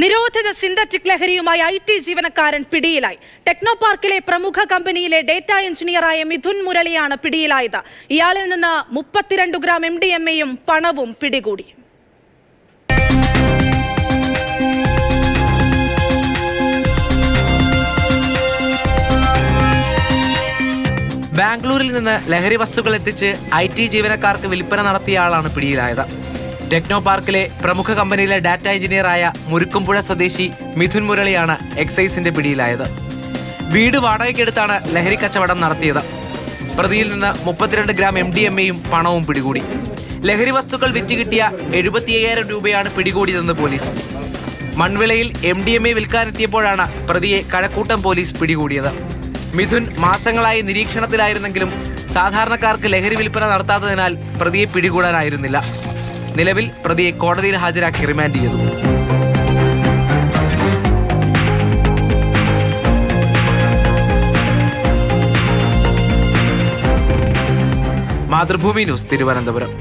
നിരോധിത synthetic ലഹരിയുമായി IT ജീവനക്കാരൻ പിടിയിലായി. ടെക്നോ പാർക്കിലെ പ്രമുഖ കമ്പനിയിലെ ഡേറ്റ എഞ്ചിനീയറായ മിഥുൻ മുരളിയാണ് പിടിയിലായത്. ഇയാളിൽ നിന്ന് 32 ഗ്രാം MDMAയും പണവും പിടികൂടി. ബാംഗ്ലൂരിൽ നിന്ന് ലഹരി വസ്തുക്കൾ എത്തിച്ച് IT ജീവനക്കാർക്ക് വിൽപ്പന നടത്തിയ ആളാണ് പിടിയിലായത്. ടെക്നോ പാർക്കിലെ പ്രമുഖ കമ്പനിയിലെ ഡാറ്റ എഞ്ചിനീയറായ മുരുക്കുംപുഴ സ്വദേശി മിഥുൻ മുരളിയാണ് എക്സൈസിന്റെ പിടിയിലായത്. വീട് വാടകയ്ക്കെടുത്താണ് ലഹരി കച്ചവടം നടത്തിയത്. പ്രതിയിൽ നിന്ന് 32 ഗ്രാം MDMAയും പണവും പിടികൂടി. ലഹരി വസ്തുക്കൾ വിറ്റുകിട്ടിയ 75,000 രൂപയാണ് പിടികൂടിയതെന്ന് പോലീസ്. മൺവിളയിൽ MDMA വിൽക്കാനെത്തിയപ്പോഴാണ് പ്രതിയെ കഴക്കൂട്ടം പോലീസ് പിടികൂടിയത്. മിഥുൻ മാസങ്ങളായി നിരീക്ഷണത്തിലായിരുന്നെങ്കിലും സാധാരണക്കാർക്ക് ലഹരി വിൽപ്പന നടത്താത്തതിനാൽ പ്രതിയെ പിടികൂടാനായിരുന്നില്ല. നിലവിൽ പ്രതിയെ കോടതിയിൽ ഹാജരാക്കി റിമാൻഡ് ചെയ്തു. മാതൃഭൂമി ന്യൂസ്, തിരുവനന്തപുരം.